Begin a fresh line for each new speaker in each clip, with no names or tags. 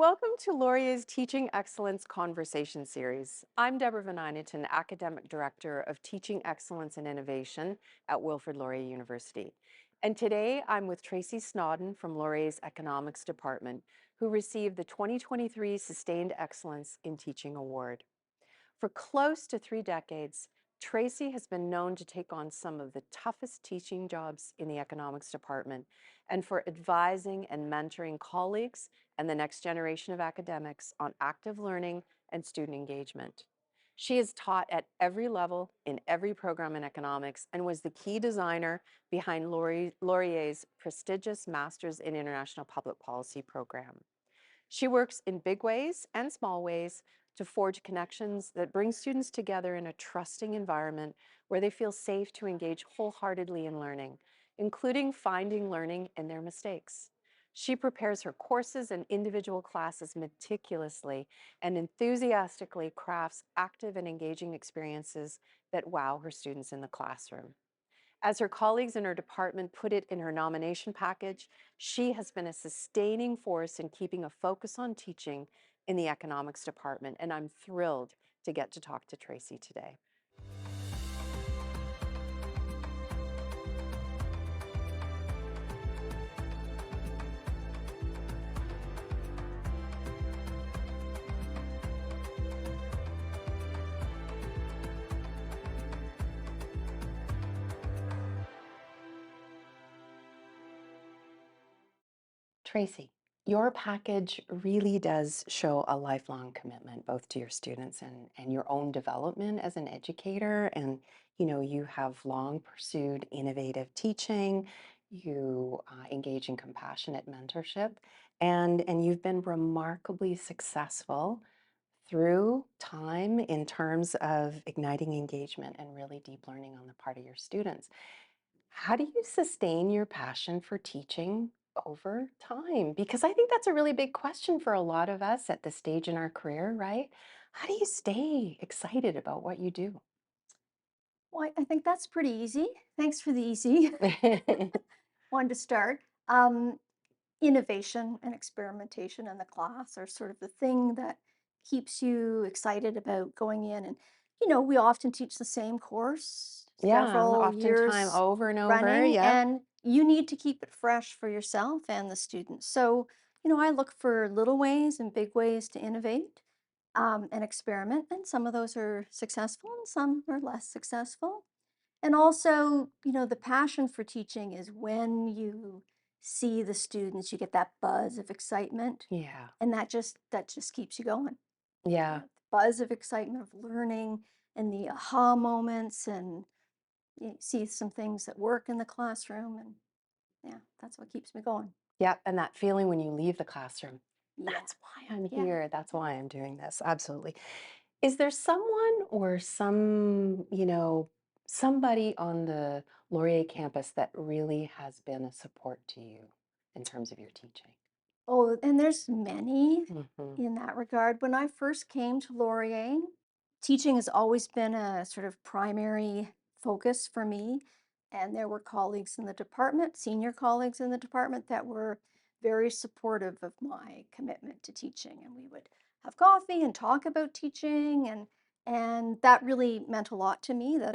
Welcome to Laurier's Teaching Excellence Conversation Series. I'm Debora VanNijnatten, Academic Director of Teaching Excellence and Innovation at Wilfrid Laurier University. And today I'm with Tracy Snoddon from Laurier's Economics Department, who received the 2023 Sustained Excellence in Teaching Award. For close to 3 decades, Tracy has been known to take on some of the toughest teaching jobs in the economics department and for advising and mentoring colleagues and the next generation of academics on active learning and student engagement. She has taught at every level in every program in economics and was the key designer behind Laurier's prestigious Masters in International Public Policy program. She works in big ways and small ways to forge connections that bring students together in a trusting environment where they feel safe to engage wholeheartedly in learning, including finding learning in their mistakes. She prepares her courses and individual classes meticulously and enthusiastically crafts active and engaging experiences that wow her students in the classroom. As her colleagues in her department put it in her nomination package, she has been a sustaining force in keeping a focus on teaching in the economics department, and I'm thrilled to get to talk to Tracy today. Tracy, your package really does show a lifelong commitment both to your students and your own development as an educator. And, you have long pursued innovative teaching, you engage in compassionate mentorship, and you've been remarkably successful through time in terms of igniting engagement and really deep learning on the part of your students. How do you sustain your passion for teaching over time? Because I think that's a really big question for a lot of us at this stage in our career, right? How do you stay excited about what you do?
Well, I think that's pretty easy. Thanks for the easy one to start. Innovation and experimentation in the class are sort of the thing that keeps you excited about going in. And, we often teach the same course
Yeah,
several
oftentimes
years
over and over.
running,
Yep.
and you need to keep it fresh for yourself and the students. So, I look for little ways and big ways to innovate and experiment. And some of those are successful and some are less successful. And also, the passion for teaching is when you see the students, you get that buzz of excitement,
Yeah.
and that just keeps you going.
Yeah.
The buzz of excitement of learning and the aha moments, and you see some things that work in the classroom, and yeah, that's what keeps me going.
Yep. And that feeling when you leave the classroom,
Yeah,
that's why I'm
yeah.
here. That's why I'm doing this. Absolutely. Is there someone or somebody on the Laurier campus that really has been a support to you in terms of your teaching?
Oh, and there's many
Mhm.
in that regard. When I first came to Laurier, teaching has always been a sort of primary focus for me. And there were colleagues in the department, senior colleagues in the department, that were very supportive of my commitment to teaching. And we would have coffee and talk about teaching. And that really meant a lot to me, that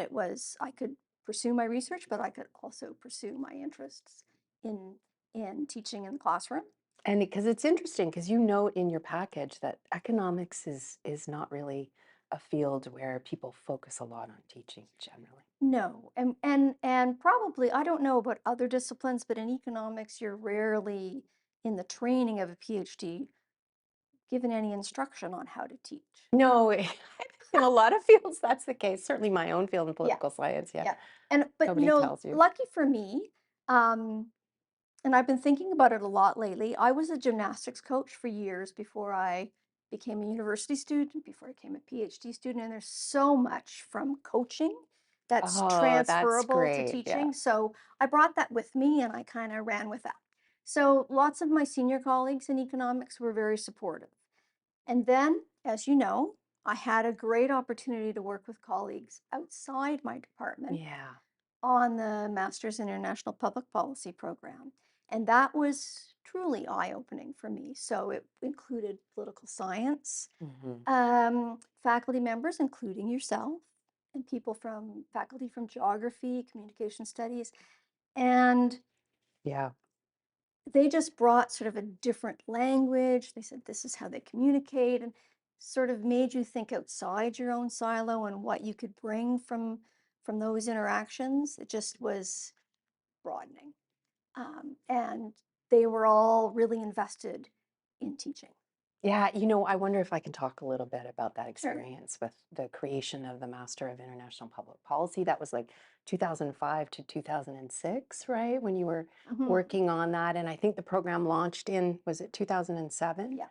I could pursue my research, but I could also pursue my interests in in teaching in the classroom.
And because it's interesting, because you note in your package that economics is not really a field where people focus a lot on teaching generally.
No, and probably I don't know about other disciplines, but in economics, you're rarely in the training of a PhD given any instruction on how to teach.
No, in a lot of fields that's the case. Certainly my own field in
Yeah,
political science, yeah.
yeah. And but
Nobody tells you.
lucky for me, um, and I've been thinking about it a lot lately. I was a gymnastics coach for years before I became a university student, before I became a PhD student, and there's so much from coaching that's
Oh, that's
transferable to
great. Yeah.
teaching. So I brought that with me and I kind of ran with that. So lots of my senior colleagues in economics were very supportive. And then, as you know, I had a great opportunity to work with colleagues outside my department
Yeah.
on the Masters in International Public Policy program. And that was truly eye-opening for me. So it included political science,
Hmm.
faculty members, including yourself, and people from faculty from geography, communication studies, and
Yeah.
they just brought sort of a different language. They said this is how they communicate, and sort of made you think outside your own silo and what you could bring from those interactions. It just was broadening, and they were all really invested in teaching.
Yeah, I wonder if I can talk a little bit about that
Sure.
experience with the creation of the Master of International Public Policy. That was like 2005 to 2006, right? When you were
Hmm.
working on that. And I think the program launched in, was it 2007?
Yeah.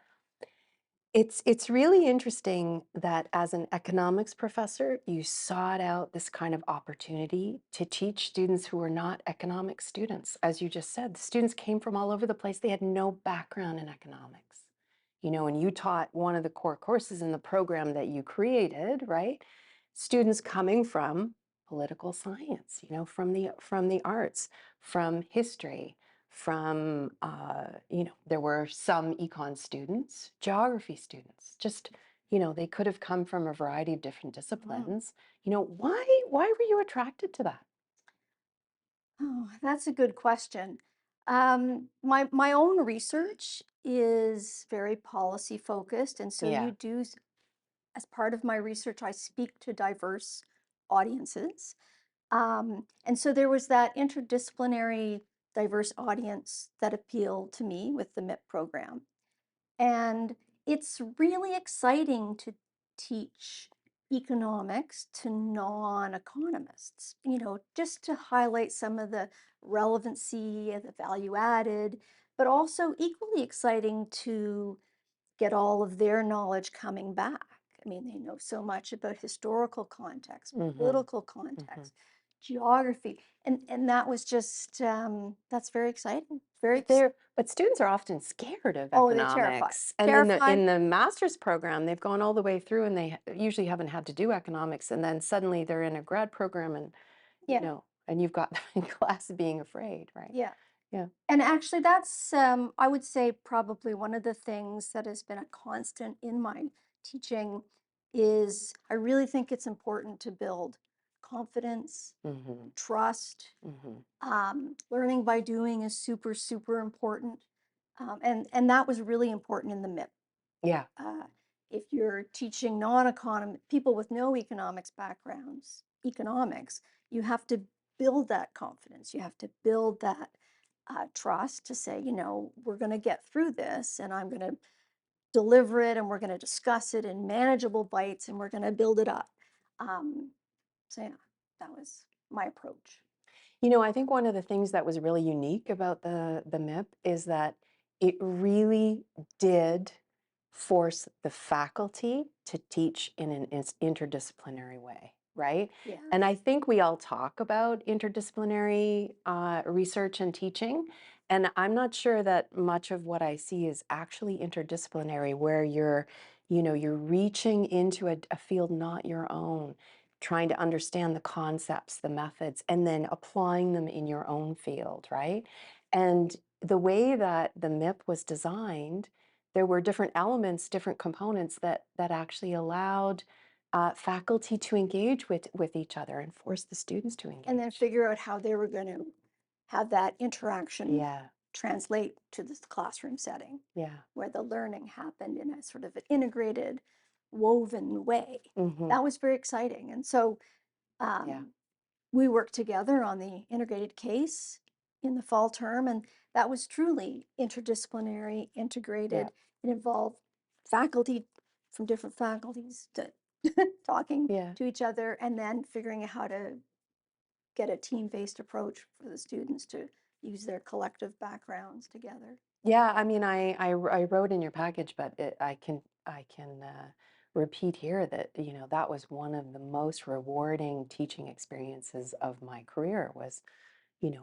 It's really interesting that as an economics professor, you sought out this kind of opportunity to teach students who were not economic students. As you just said, the students came from all over the place. They had no background in economics. And you taught one of the core courses in the program that you created, right? Students coming from political science, from the arts, from history, there were some econ students, geography students, just, they could have come from a variety of different
Mhm.
disciplines. Why were you attracted to that?
Oh, that's a good question. My own research is very policy focused, and so
Yeah.
as part of my research, I speak to diverse audiences. And so there was that interdisciplinary, diverse audience that appealed to me with the MIP program. And it's really exciting to teach economics to non-economists, just to highlight some of the relevancy and the value added, but also equally exciting to get all of their knowledge coming back. I mean, they know so much about historical context,
Mm-hmm.
political
Mm-hmm.
context, geography, and that was just that's very exciting. Very
But students are often scared of
Oh, they're terrified.
economics. And in the
Terrified.
in the master's program, they've gone all the way through and usually haven't had to do economics. And then suddenly they're in a grad program and,
Yeah,
and you've got them in class being afraid, right?
yeah.
Yeah.
And actually, that's, I would say, probably one of the things that has been a constant in my teaching is I really think it's important to build confidence,
Mm-hmm.
trust.
Mm-hmm.
Learning by doing is super, super important. And that was really important in the MIP.
Yeah.
Uh, if you're teaching non-economic people with no economics backgrounds, economics, you have to build that confidence. You have to build that trust to say, we're going to get through this, and I'm going to deliver it, and we're going to discuss it in manageable bites, and we're going to build it up. Um, so yeah, that was my approach.
I think one of the things that was really unique about the MIP is that it really did force the faculty to teach in an interdisciplinary way, right?
Yeah.
And I think we all talk about interdisciplinary research and teaching, and I'm not sure that much of what I see is actually interdisciplinary, where you're reaching into a field not your own, trying to understand the concepts, the methods, and then applying them in your own field, right? And the way that the MIP was designed, there were different elements, different components that actually allowed faculty to engage with each other and force the students to
And then
engage.
figure out how they were going to have that interaction
Yeah,
translate to this classroom setting
yeah.
where the learning happened in a sort of an integrated, woven way.
Hmm.
That was very exciting. And so
Yeah,
um, we worked together on the integrated case in the fall term, and that was truly interdisciplinary,
yeah,
integrated. It involved faculty from different faculties talking
yeah.
to each other and then figuring out how to get a team-based approach for the students to use their collective backgrounds together.
Yeah, I mean, I wrote in your package, but I can repeat here that that was one of the most rewarding teaching experiences of my career was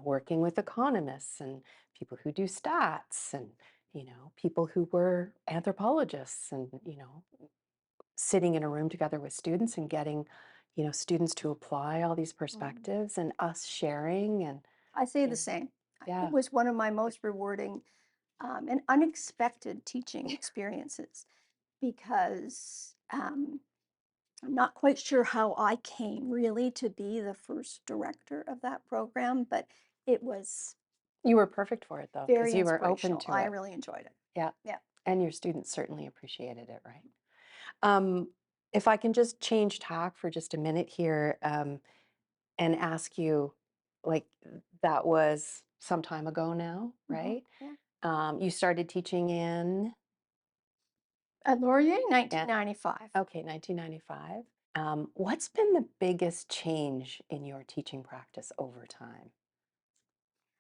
working with economists and people who do stats and people who were anthropologists and sitting in a room together with students and getting students to apply all these
Mm.
perspectives and us sharing and
I say
you
the
know
same. It
yeah.
was one of my most rewarding. and unexpected teaching experiences because I'm not quite sure how I came really to be the first director of that program, but it was
You were perfect for it though, because
very
you were open
inspirational.
to
I
it.
really enjoyed it.
Yeah.
Yeah.
And your students certainly appreciated it, right? Um, if I can just change tack for just a minute here, and ask you, like, that was some time ago now, right?
Yeah.
You started teaching in,
At Laurier,
yeah,
1995.
okay, 1995. What's been the biggest change in your teaching practice over time?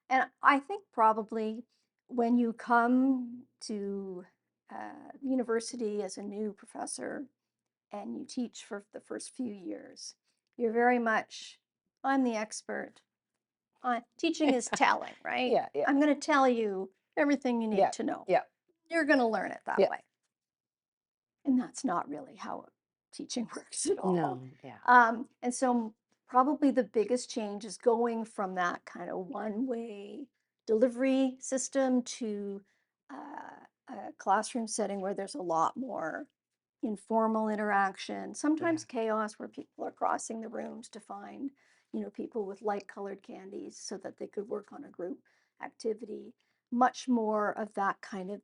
And I think probably when you come to university as a new professor and you teach for the first few years, you're very much, I'm the expert. Teaching is telling, right?
Yeah, yeah,
I'm going to tell you everything you need
yeah,
to know.
yeah,
You're going to learn it that
yeah.
way. And that's not really how teaching works at all.
No, yeah,
And so, probably the biggest change is going from that kind of one way delivery system to a classroom setting where there's a lot more informal interaction,
yeah,
sometimes chaos where people are crossing the rooms to find, people with light colored candies so that they could work on a group activity. Much more of that kind of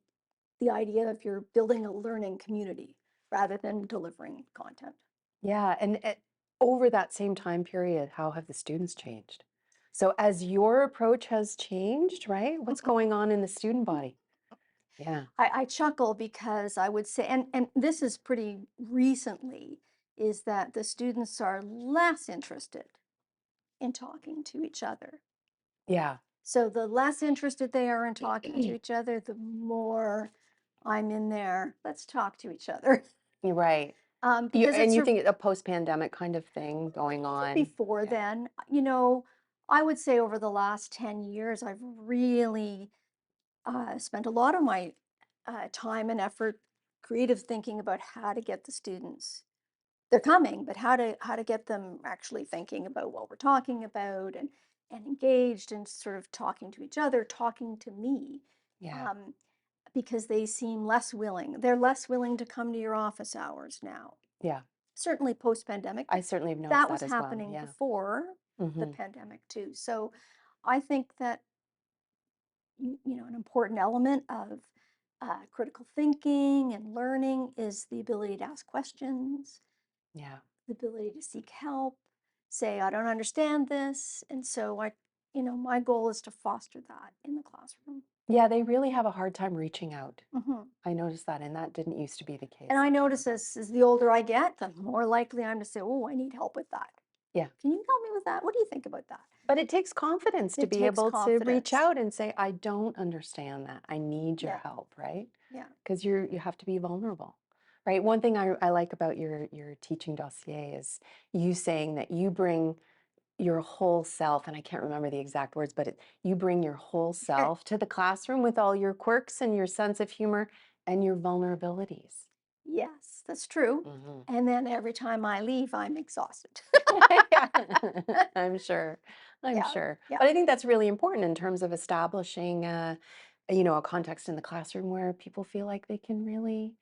the idea of you're building a learning community rather than delivering content.
yeah. And over that same time period, how have the students changed? So as your approach has changed, right? What's going on in the student body? Yeah,
I chuckle because I would say, and this is pretty recently, is that the students are less interested in talking to each other.
yeah.
So the less interested they are in talking to each other, the more I'm in there. Let's talk to each other.
You're right. You
Because
and
it's
you
a
think a post-pandemic kind of thing going on?
before
Yeah.
then, I would say over the last 10 years, I've really spent a lot of my time and effort, creative thinking about how to get the students. They're coming, but how to get them actually thinking about what we're talking about and engaged and sort of talking to each other, talking to me,
Yeah.
um, because they seem less willing. They're less willing to come to your office hours now.
Yeah.
Certainly post pandemic,
I
but
certainly have noticed
that
that
was
as well.
happening
Yeah.
before the
Mhm.
pandemic too. So I think that an important element of critical thinking and learning is the ability to ask questions,
Yeah.
the ability to seek help, say, I don't understand this. And so my goal is to foster that in the classroom.
Yeah, they really have a hard time reaching out.
hmm
I noticed that, and that didn't used to be the
And
case
I
a time
notice
ago.
as the older I get, the more likely I'm to say, oh, I need help with that.
Yeah.
Can you help me with that? What do you think about that?
But it takes confidence to
It
be
takes
able to reach
confidence.
out and say, "I don't understand that. I need your
Yeah.
help," right?
Yeah.
Because you have to be vulnerable. Right? One thing I like about your teaching dossier is you saying that you bring your whole self, and I can't remember the exact words, but you bring your whole self to the classroom with all your quirks and your sense of humor and your vulnerabilities.
Yes, that's true.
Mhm.
And then every time I leave, I'm exhausted.
Yeah, I'm sure. I'm
Yeah,
sure.
yeah.
But I think that's really important in terms of establishing a context in the classroom where people feel like they can really,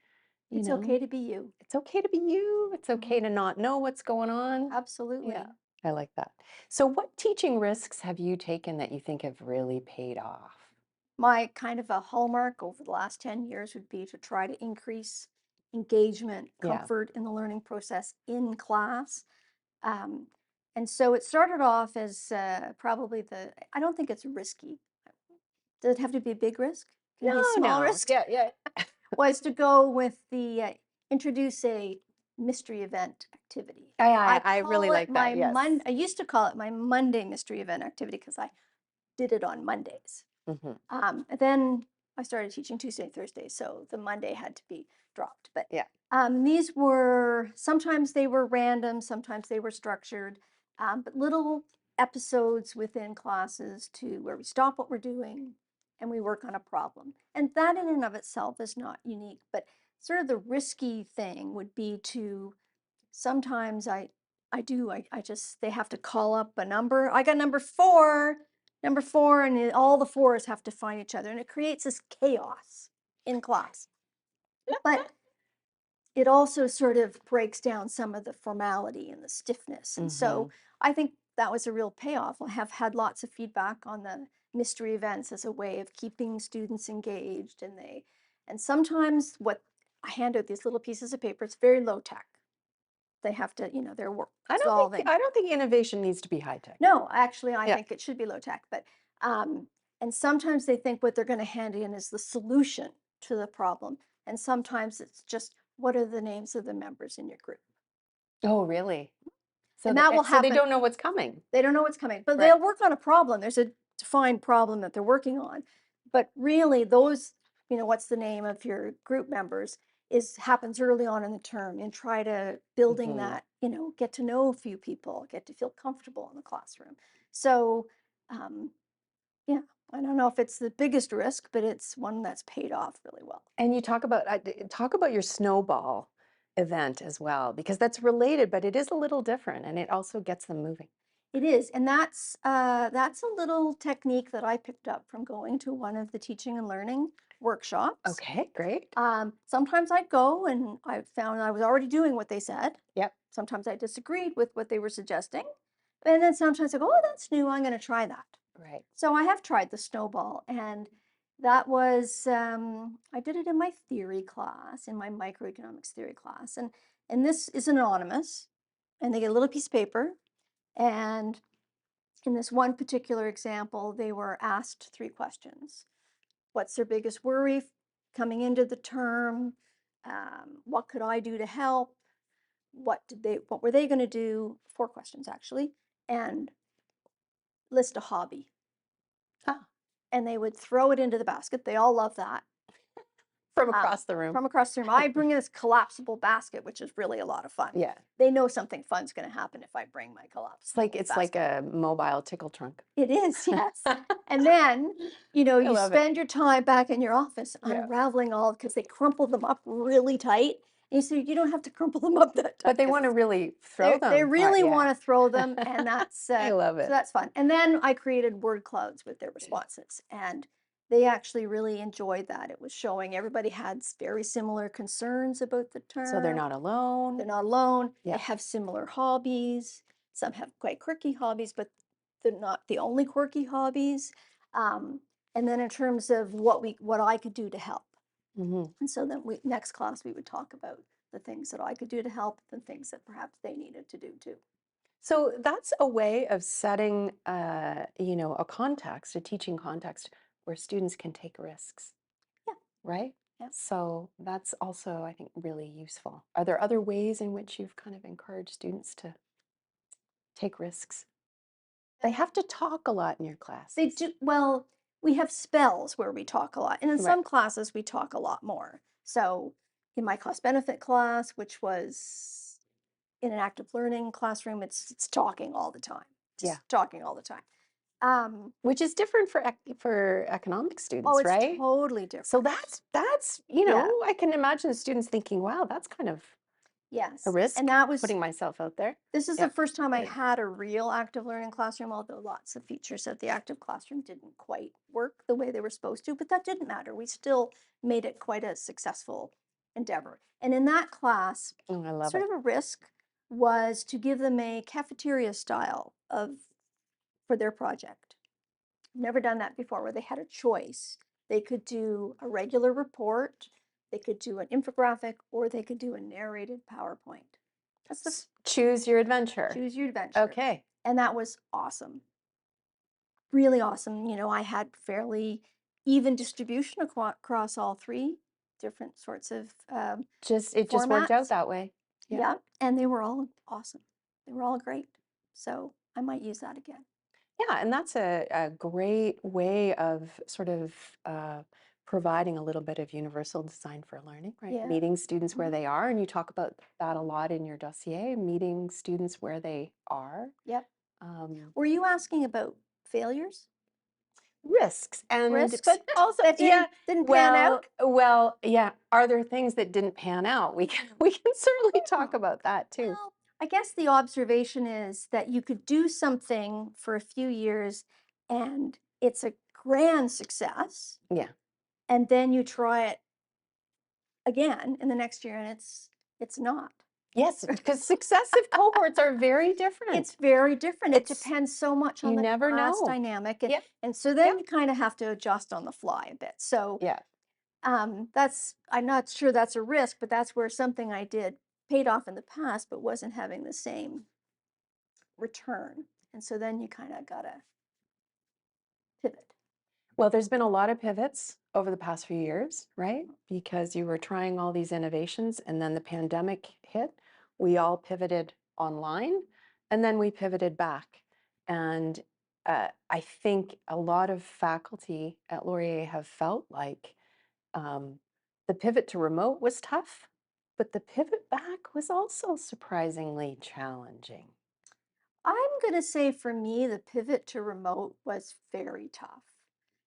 you
It's
know,
okay to be you.
it's okay to be you. It's okay
Mhm.
to not know what's going on. Yeah,
Absolutely.
I like that. So, what teaching risks have you taken that you think have really paid off?
My kind of a hallmark over the last 10 years would be to try to increase engagement,
Yeah.
comfort in the learning process in class. Um, and so it started off as probably I don't think it's risky. Does it have to be a big risk? Can it be a
No,
small
no.
risk?
Yeah, yeah.
Was to go with the introduce a mystery event activity.
I really like that. Yes.
I used to call it my Monday mystery event activity because I did it on Mondays.
Hmm.
And then I started teaching Tuesday, Thursday, so the Monday had to be dropped. But
Yeah.
these were sometimes they were random, sometimes they were structured, but little episodes within classes to where we stop what we're doing and we work on a problem. And that in and of itself is not unique, but sort of the risky thing would be to sometimes I just they have to call up a number. I got number 4. number 4, and all the 4s have to find each other, and it creates this chaos in class. But it also sort of breaks down some of the formality and the stiffness. And so I think that was a real payoff. I have had lots of feedback on the mystery events as a way of keeping students engaged. And sometimes what I hand out these little pieces of paper, it's very low tech. They have to, they're solving.
I don't think innovation needs to be high tech.
No, actually, I
Yeah.
think it should be low tech. Um, and sometimes they think what they're going to hand in is the solution to the problem. And sometimes it's just what are the names of the members in your group?
Oh, really? So
And that will
so they
happen.
don't know what's coming.
They don't know what's coming, but
Right.
they'll work on a problem. There's a defined problem that they're working on. But really, those, what's the name of your group members happens early on in the term, and try to building that, get to know a few people, get to feel comfortable in the classroom. So, um, yeah, I don't know if it's the biggest risk, but it's one that's paid off really well.
And you talk about your snowball event as well, because that's related, but it is a little different, and it also gets them moving.
It is, and that's a little technique that I picked up from going to one of the teaching and learning workshops.
Okay, great.
Sometimes I'd go and I found I was already doing what they said.
Yep.
Sometimes I disagreed with what they were suggesting. And then sometimes I go, oh, that's new. I'm going to try that.
Right.
So I have tried the snowball. And that was, I did it in my theory class, in my microeconomics theory class. And this is anonymous. And they get a little piece of paper. And in this one particular example, they were asked 3 questions. What's their biggest worry coming into the term? What could I do to help? What were they going to do? 4 questions actually, and list a hobby.
Ah,
And they would throw it into the basket. They all love that.
from across the room.
From across the room. I bring this collapsible basket, which is really a lot of fun.
Yeah.
They know something fun's going to happen if I bring my collapsible
It's
basket.
like a mobile tickle trunk.
It is, yes. And then, you
love it.
spend your time back in your office
Yeah.
unraveling all, because they crumple them up really tight. And you don't have to crumple them up that tight.
But they want to really throw them.
They really
yeah.
want to throw them, and that's
I love
so
it.
that's fun. And then I created word clouds with their responses, and they actually really enjoyed that. It was showing everybody had very similar concerns about the term.
So they're not alone.
They're not alone.
Yeah.
They have similar hobbies. Some have quite quirky hobbies, but they're not the only quirky hobbies. And then in terms of what I could do to help. And so then next class we would talk about the things that I could do to help, the things that perhaps they needed to do too.
So that's a way of setting, a context, a teaching context where students can take risks.
Yeah.
Right?
Yeah.
So that's also, I think, really useful. Are there other ways in which you've kind of encouraged students to take risks? They have to talk a lot in your class.
They do. Well, we have spells where we talk a lot, and in some classes we talk a lot more. So in my cost benefit class, which was in an active learning classroom, it's talking all the time. Just talking all the time.
Which is different for economic students,
Oh, it's
right?
totally different.
So that's I can imagine students thinking, wow, that's kind of
Yes.
a risk,
And that was
putting myself out there.
This is the first time I had a real active learning classroom, although lots of features of the active classroom didn't quite work the way they were supposed to, but that didn't matter. We still made it quite a successful endeavor. And in that class,
Oh, I love
sort
it.
of a risk was to give them a cafeteria style for their project. Never done that before, where they had a choice. They could do a regular report, they could do an infographic, or they could do a narrated PowerPoint. That's
choose your adventure.
Choose your adventure.
Okay.
And that was awesome. Really awesome. I had fairly even distribution across all 3 different sorts of
It just worked out
formats.
that way.
Yeah. And they were all awesome. They were all great. So I might use that again.
Yeah, and that's a great way of sort of providing a little bit of universal design for learning, right?
Yeah.
Meeting students where they are, and you talk about that a lot in your dossier, meeting students where they are.
Yep. Were you asking about failures?
Risks,
Risks?
but also
That didn't pan out?
Well, yeah. Are there things that didn't pan out? We can certainly talk
Oh,
about that too.
Well, I guess the observation is that you could do something for a few years and it's a grand success,
Yeah.
and then you try it again in the next year and it's not.
Yes, because successive cohorts are very
It's
different.
very different. It
It's
depends so much on
you
the
never
class
know.
dynamic,
Yep.
and so then
Yep.
you kind of have to adjust on the fly a bit. So
Yeah.
that's, I'm not sure that's a risk, but that's where something I did paid off in the past, but wasn't having the same return. And so then you kind of gotta pivot.
Well, there's been a lot of pivots over the past few years, right? Because you were trying all these innovations and then the pandemic hit. We all pivoted online and then we pivoted back. And I think a lot of faculty at Laurier have felt like um, the pivot to remote was tough, but the pivot back was also surprisingly challenging.
I'm gonna say for me, the pivot to remote was very tough.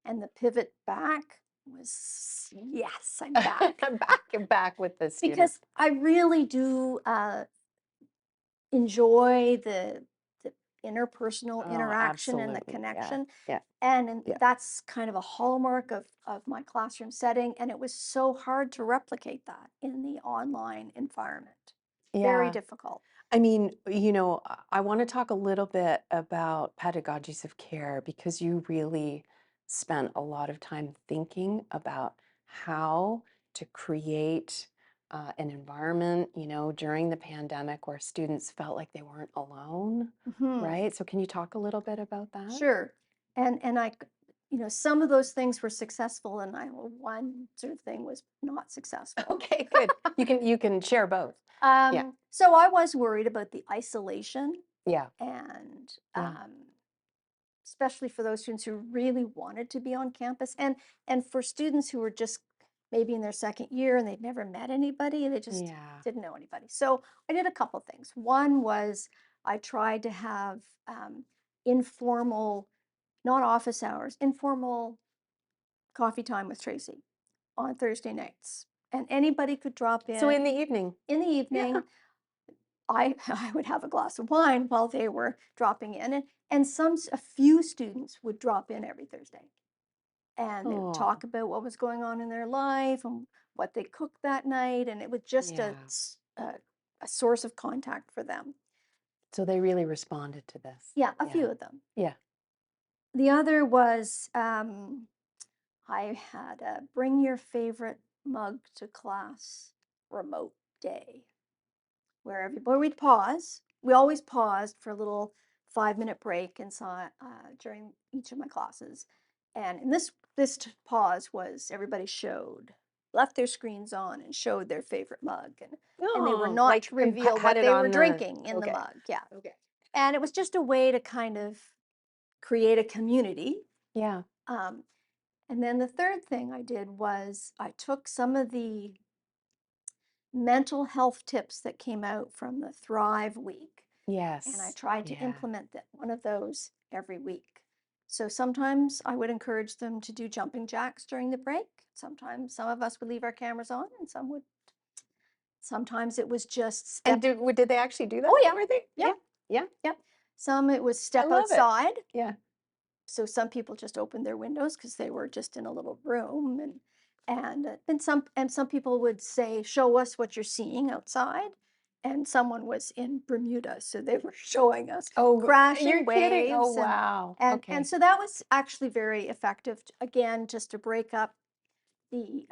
And the pivot back was, yes, I'm back.
Back and back with the
Because
students.
I really do enjoy the interpersonal
Oh,
interaction and the
absolutely. Yeah.
connection.
Yeah.
And
Yeah.
that's kind of a hallmark of my classroom setting. And it was so hard to replicate that in the online environment. Very
Yeah.
difficult.
I mean, I want to talk a little bit about pedagogies of care because you really spent a lot of time thinking about how to create an environment, during the pandemic where students felt like they weren't alone,
Hmm.
right? So can you talk a little bit about that?
Sure. And some of those things were successful, and one sort of thing was not successful.
Okay, good. You can share both. Yeah.
So I was worried about the isolation
Yeah.
and
Yeah.
especially for those students who really wanted to be on campus and for students who were just maybe in their second year and they'd never met anybody, they just
Yeah.
didn't know anybody. So I did a couple things. One was I tried to have informal, not office hours, informal coffee time with Tracy on Thursday nights, and anybody could drop
So
in
in the evening.
in the
Yeah.
evening. I would have a glass of wine while they were dropping in, and a few students would drop in every Thursday, and they would
Oh,
talk about what was going on in their life and what they cooked that night, and it was just
yeah.
a source of contact for them.
So they really responded to this.
Yeah, a few
Yeah.
of them.
Yeah.
The other was I had a bring your favorite mug to class remote day where everybody we'd pause. We always paused for a little 5-minute break inside during each of my classes, and in pause was everybody left their screens on and showed their favorite mug, and they were
Oh,
not
like
to reveal
had
what
it
they were
on the
drinking in the
okay.
mug. Yeah,
Okay.
and it was just a way to kind of create a community.
Yeah.
Um, and then the third thing I did was I took some of the mental health tips that came out from the Thrive Week, and I
Yes.
tried to
Yeah.
implement one of those every week. So sometimes I would encourage them to do jumping jacks during the break. Sometimes some of us would leave our cameras on, and sometimes it was just
And
step.
did they actually do that?
Oh, yeah.
Were they?
Yep.
Yeah. Yeah.
Yep. Some it was
I
step
love it.
outside.
Yeah.
So some people just opened their windows because they were just in a little room, and some people would say, "Show us what you're seeing outside." And someone was in Bermuda, so they were showing us
Oh, you're
crashing
kidding. Oh,
waves, and
wow.
and
Okay.
so that was actually very effective. Again, just to break up the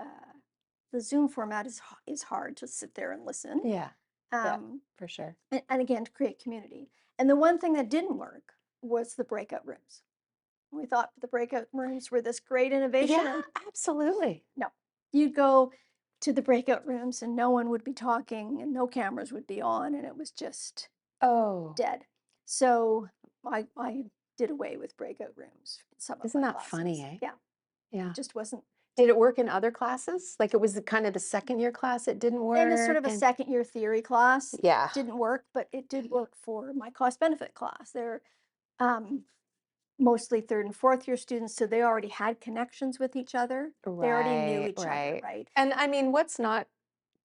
the Zoom format is hard to sit there and listen,
Yeah. Yeah,
um,
for sure.
and again to create community. And the one thing that didn't work was the breakout rooms. We thought the breakout rooms were this great innovation,
Yeah,
and
absolutely.
no, you'd go to the breakout rooms and no one would be talking and no cameras would be on, and it was just
Oh,
dead. So I did away with breakout rooms in some of
isn't
my
that funny,
classes.
eh?
Yeah,
Yeah.
just wasn't.
Did it work in other classes? Like it was the kind of the second year class it didn't
In a sort
work
of a
and
second year theory class,
yeah.
didn't work, but it did work for my cost benefit class. They're um, mostly third and fourth year students, so they already had connections with each other. They already knew
Right,
each other,
right.
right?
And I mean, what's not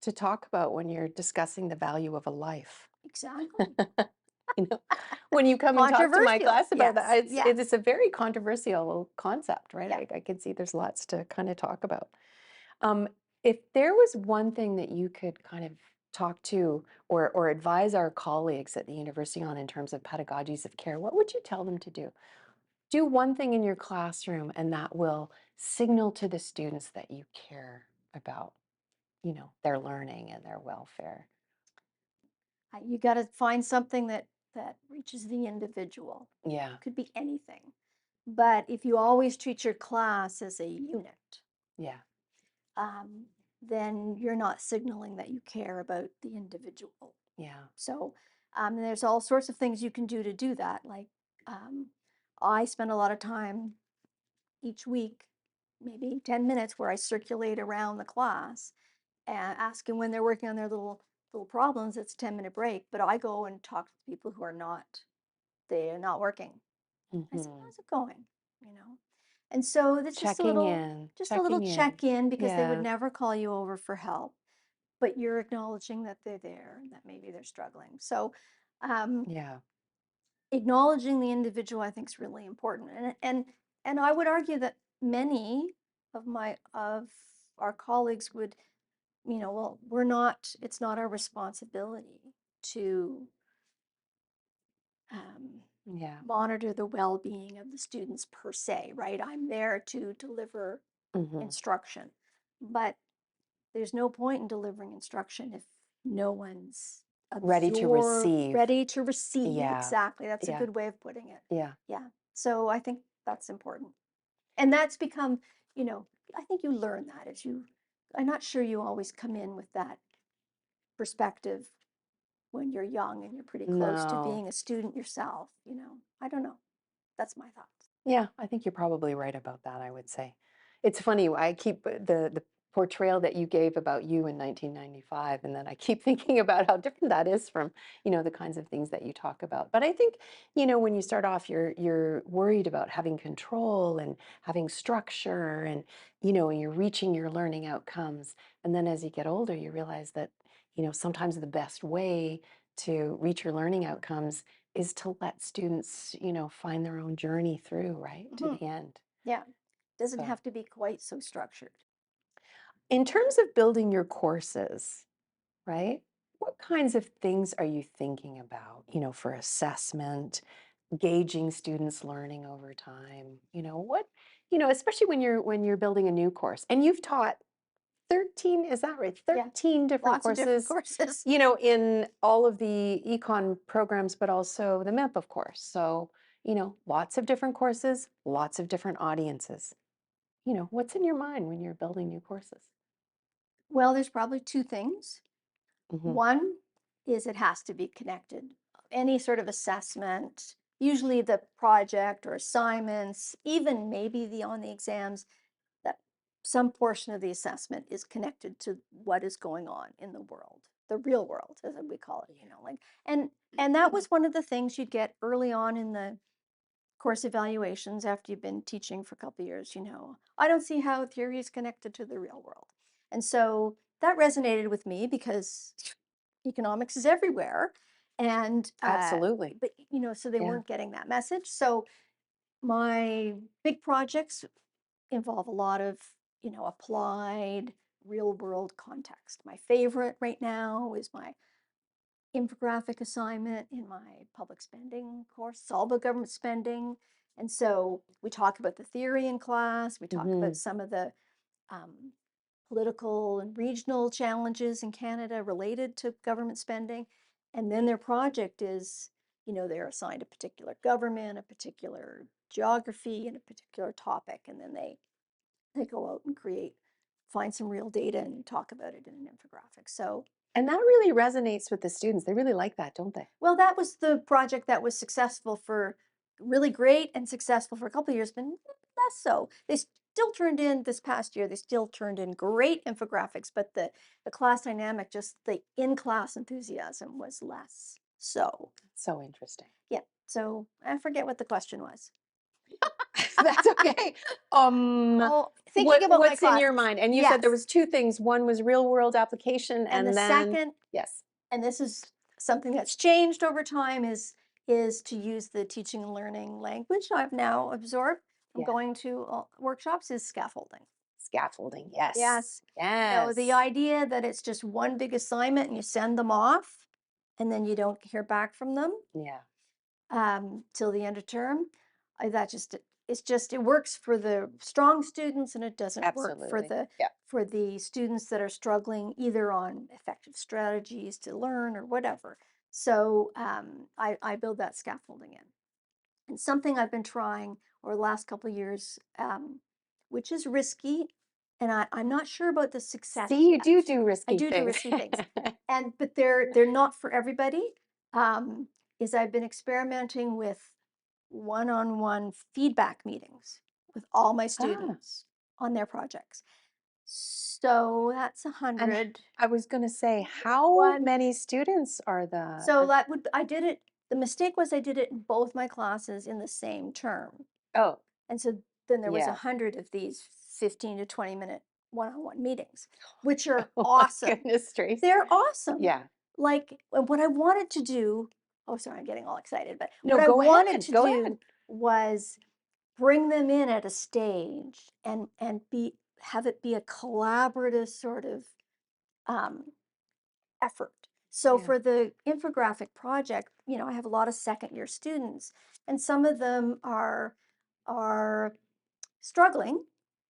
to talk about when you're discussing the value of a life?
Exactly.
You know, when you come and talk to my
Controversial.
class about that,
Yes. Yes.
it's a very controversial concept, right?
Yeah.
I can see there's lots to kind of talk about. Um, if there was one thing that you could kind of talk to or advise our colleagues at the university on in terms of pedagogies of care, what would you tell them to do? Do one thing in your classroom, and that will signal to the students that you care about, their learning and their welfare.
You got to find something that reaches the individual.
Yeah,
Could be anything. But if you always treat your class as a unit,
yeah,
um, then you're not signaling that you care about the individual.
yeah.
So there's all sorts of things you can do that. Like um, I spend a lot of time each week, maybe 10 minutes, where I circulate around the class and asking when they're working on their little problems. It's a 10-minute break, but I go and talk to the people who are not, they're not working. I say,
Hmm.
how's it going? You know? And so it's
Checking in,
just a little
checking in.
check-in, because they would
Yeah,
never call you over for help, but you're acknowledging that they're there and that maybe they're struggling. So um,
yeah.
acknowledging the individual, I think, is really important. And I would argue that many of our colleagues would, well, it's not our responsibility to um,
Yeah.
monitor the well-being of the students per se, right? I'm there to deliver
Hmm.
instruction, but there's no point in delivering instruction if no one's
Ready to receive.
ready to receive.
Yeah.
Exactly. That's a
Yeah.
good way of putting it.
Yeah.
Yeah. So I think that's important. And that's become, you know, I think you learn that as I'm not sure you always come in with that perspective when you're young and you're pretty close to
No.
being a student yourself. I don't know. That's my thoughts.
Yeah, I think you're probably right about that, I would say. It's funny, I keep the portrayal that you gave about you in 1995, and then I keep thinking about how different that is from, the kinds of things that you talk about. But I think, when you start off, you're worried about having control and having structure and, and you're reaching your learning outcomes. And then as you get older, you realize that, sometimes the best way to reach your learning outcomes is to let students, find their own journey through, right, to
Hmm.
the end.
Yeah. Doesn't
So,
have to be quite so structured.
in terms of building your courses, right, what kinds of things are you thinking about, for assessment, gauging students' learning over time? Especially when you're building a new course, and you've taught 13, is that right?
Yeah.
13 different
Lots of different
courses,
courses.
in all of the econ programs, but also the MEP, of course. So, lots of different courses, lots of different audiences. What's in your mind when you're building new courses?
Well, there's probably two things.
Hmm.
One is it has to be connected. Any sort of assessment, usually the project or assignments, even maybe on the exams, that some portion of the assessment is connected to what is going on in the world, the real world, as we call it, like, and that was one of the things you'd get early on in the course evaluations after you've been teaching for a couple of years. I don't see how theory is connected to the real world. And so that resonated with me because economics is everywhere. And,
Absolutely.
but, so they
Yeah.
weren't getting that message. So my big projects involve a lot of, applied real world context. My favorite right now is my infographic assignment in my public spending course. It's all about government spending. And so we talk about the theory in class. We talk
Hmm.
about some of the um, political and regional challenges in Canada related to government spending. And then their project is, they're assigned a particular government, a particular geography, and a particular topic. And then they go out and find some real data and talk about it in an infographic. So
And that really resonates with the students. They really like that, don't they?
well, that was the project that was successful for really great and successful for a couple of years, but less so. They still turned in this past year, they still turned in great infographics, but the class dynamic, just the in-class enthusiasm was less. So,
So interesting.
yeah. So I forget what the question was.
That's okay. Um,
Oh, thinking
what
about my
what's in your
classes.
mind? And you said there
Yes.
was two things. One was real world application,
And the
and then
second,
yes.
and this is something that's changed over time, is is to use the teaching and learning language I've now absorbed from
Yeah.
going to workshops is scaffolding.
Scaffolding. Yes.
Yes. The
Yes.
idea that it's just one big assignment and you send them off and then you don't hear back from them
Yeah.
till the end of term, that just it works for the strong students and it doesn't work
Absolutely. Yeah.
for the students that are struggling either on effective strategies to learn or whatever. So I build that scaffolding in. And something I've been trying over the last couple of years, which is risky, and I'm not sure about the success
See, you
yet.
do
I
risky
do
things.
risky things, and but they're not for everybody. Um, is I've been experimenting with one-on-one feedback meetings with all my
Ah,
students on their projects. So that's a
and
hundred.
I was going to say, how
One.
many students are the?
So that would I did it. The mistake was I did it in both my classes in the same term.
Oh,
And so then there was
yeah.
100 of these 15 to 20-minute one-on-one meetings, which are
Oh my
awesome.
goodness, Tracy.
They're awesome.
Yeah.
Like what I wanted to do, oh, sorry, I'm getting all excited, but
No,
what I
go
wanted
ahead.
to
Go ahead.
do was bring them in at a stage and be have it be a collaborative sort of um, effort. So
Yeah.
for the infographic project, I have a lot of second year students, and some of them are struggling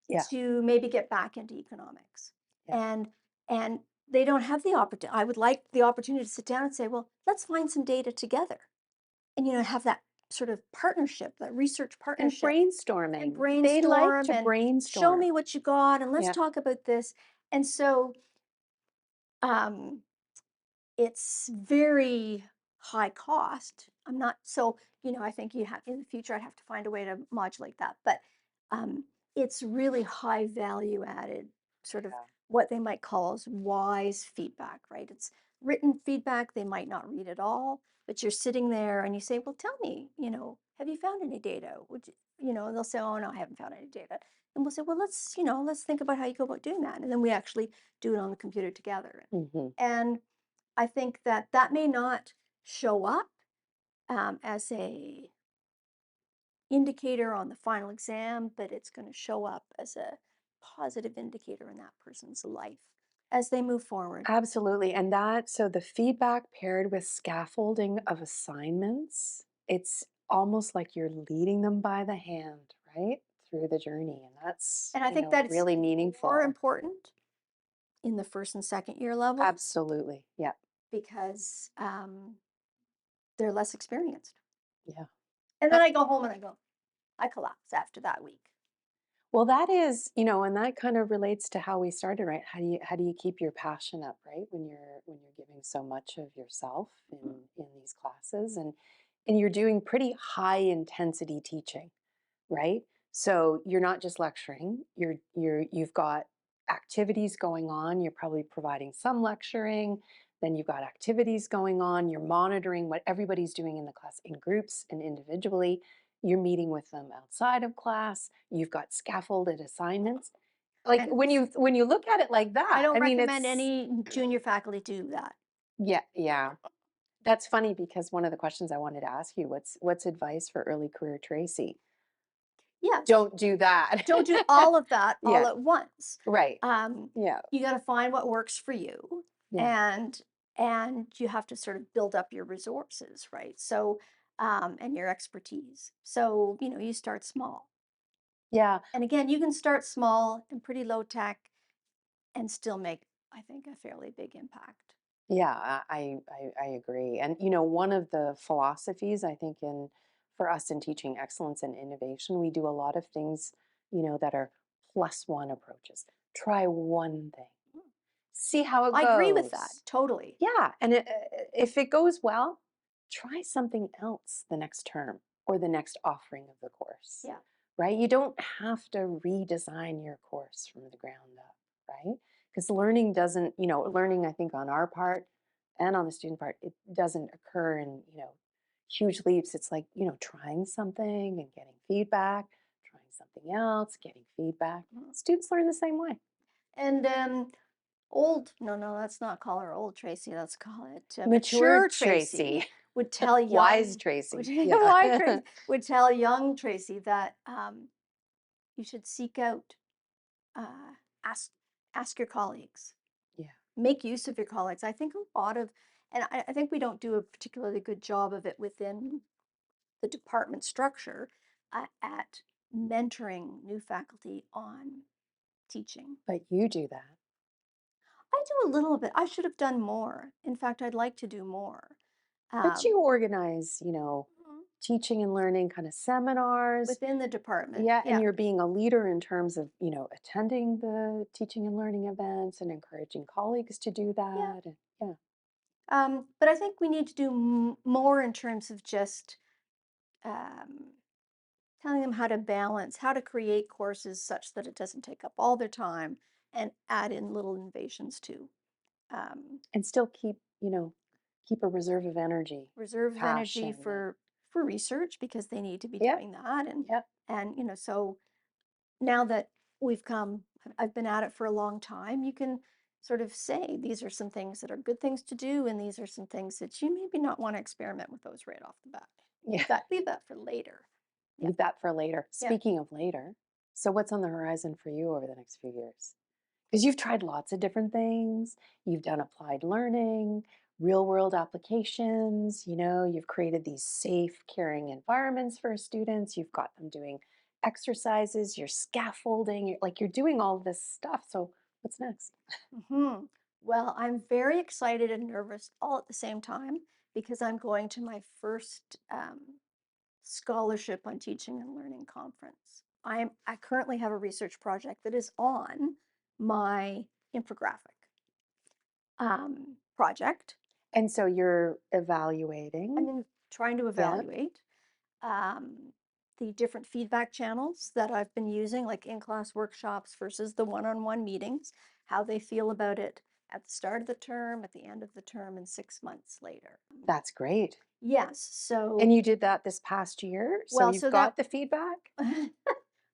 Yeah.
to maybe get back into economics.
Yeah.
And and they don't have the opportunity. I would like the opportunity to sit down and say, well, let's find some data together. And have that sort of partnership, that research
And
partnership and
brainstorming. They like
brainstorm
to
and show
brainstorm.
me what you got and let's
Yeah.
talk about this. And so um it's very high cost. I'm not so, I think you have in the future I'd have to find a way to modulate that. But um, it's really high value added, sort of
Yeah.
what they might call as wise feedback, right? It's written feedback, they might not read it all, but you're sitting there and you say, well, tell me, have you found any data? And they'll say, oh no, I haven't found any data. And we'll say, well, let's think about how you go about doing that. And then we actually do it on the computer together.
Hmm.
And I think that that may not show up as a indicator on the final exam, but it's going to show up as a positive indicator in that person's life as they move forward.
Absolutely. And so the feedback paired with scaffolding of assignments, it's almost like you're leading them by the hand, right? Through the journey. And that's,
And I think that it's
really
more
meaningful.
important in the first and second year levels
Absolutely. Yeah.
because they're less experienced.
Yeah.
And
Uh,
then I go home and I collapse after that week.
Well, that is, and that kind of relates to how we started, right? How do you keep your passion up, right? When you're giving so much of yourself in these classes, and you're doing pretty high intensity teaching, right? So you're not just lecturing, you've got activities going on, you're probably providing some lecturing, then you've got activities going on, you're monitoring what everybody's doing in the class in groups and individually. You're meeting with them outside of class, you've got scaffolded assignments. Like
And
when you look at it like
I
that,
don't
I mean
recommend
it's
any junior faculty do that.
yeah, yeah. That's funny because one of the questions I wanted to ask you, what's advice for early career Tracy?
Yes.
Don't do that.
Don't do all of that all
Yeah,
at once.
right.
Um,
Yeah,
you got to find what works for you,
yeah,
and you have to sort of build up your resources, right? So, and your expertise. So, you start small.
yeah,
And again, you can start small and pretty low tech and still make, I think, a fairly big impact.
yeah. I agree. And one of the philosophies I think in for us in teaching excellence and innovation, we do a lot of things, that are plus one approaches. Try one thing,
Mm.
see how it
I agree with that
goes.
totally.
Yeah, and if it goes well, try something else the next term or the next offering of the course,
Yeah.
right? You don't have to redesign your course from the ground up, right? Because learning doesn't, learning, I think, on our part and on the student part, it doesn't occur in, huge leaps. It's like, trying something and getting feedback, trying something else, getting feedback.
Mhm.
Students learn the same way.
And old, no, let's not call her old Tracy. Let's call it
Mature
mature
Tracy.
Tracy would tell
Wise
young
Tracy.
would
Yeah.
why Tracy would tell young Tracy that you should seek out, ask your colleagues,
Yeah.
make use of your colleagues. I think a lot of, and I think we don't do a particularly good job of it within the department structure at mentoring new faculty on teaching.
But you do that.
I do a little bit. I should have done more. In fact, I'd like to do more.
But
Um,
you organize,
Mhm.
teaching and learning kind of seminars.
Within the department,
Yeah, and
yeah,
you're being a leader in terms of, attending the teaching and learning events and encouraging colleagues to do
yeah.
that. And yeah.
But I think we need to do more in terms of just um, telling them how to balance, how to create courses such that it doesn't take up all their time, and add in little innovations too. Um,
And still keep a reserve of energy,
Reserve of energy
passion and
for research because they need to be
yep,
doing that,
yep.
and so now that we've come, I've been at it for a long time, you can sort of say these are some things that are good things to do, and these are some things that you maybe not want to experiment with those right off the bat.
Yeah.
Leave that for later. Yeah,
Leave that for later.
yeah.
Speaking of later, so what's on the horizon for you over the next few years? Because you've tried lots of different things. You've done applied learning, real world applications. You've created these safe, caring environments for students. You've got them doing exercises, you're scaffolding, you're doing all this stuff. So, what's next?
Hmm. Well, I'm very excited and nervous all at the same time because I'm going to my first scholarship on teaching and learning conference. I currently have a research project that is on my infographic project.
And so, you're
I'm
evaluating.
trying to
Yeah,
evaluate um, the different feedback channels that I've been using, like in-class workshops versus the one-on-one meetings, how they feel about it at the start of the term, at the end of the term, and 6 months later.
that's great.
Yes,
And
so
you did that this past year. So,
well,
you've
so that
got the feedback?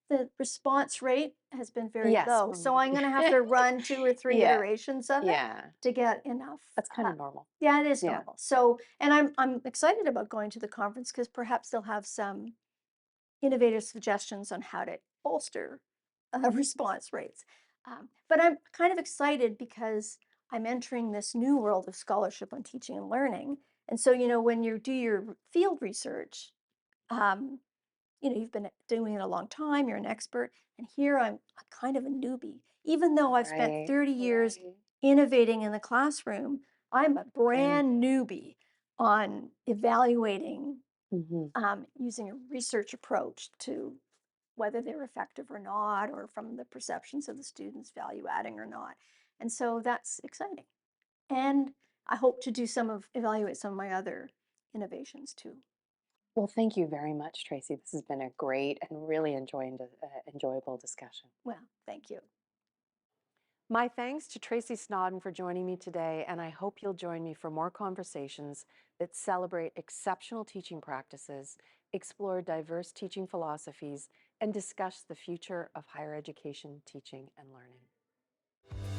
the response rate has been very
Yes.
low. So I'm going to have to run 2 or 3
Yeah.
iterations of it
Yeah.
to get enough.
That's kind of normal.
Yeah, it is
Yeah.
normal. So, and I'm excited about going to the conference because perhaps they'll have some innovative suggestions on how to bolster response rates. But I'm kind of excited because I'm entering this new world of scholarship on teaching and learning. And so, when you do your field research, um, you've been doing it a long time, you're an expert, and here I'm a kind of a newbie. Even though I've spent
Right.
30 years
Right.
innovating in the classroom, I'm a
Right.
brand newbie on evaluating
Mhm.
using a research approach to whether they're effective or not, or from the perceptions of the students, value adding or not. And so that's exciting. And I hope to evaluate some of my other innovations too.
Well, thank you very much, Tracy. This has been a great and really enjoyable discussion.
Well, thank you.
My thanks to Tracy Snoddon for joining me today, and I hope you'll join me for more conversations that celebrate exceptional teaching practices, explore diverse teaching philosophies, and discuss the future of higher education teaching and learning.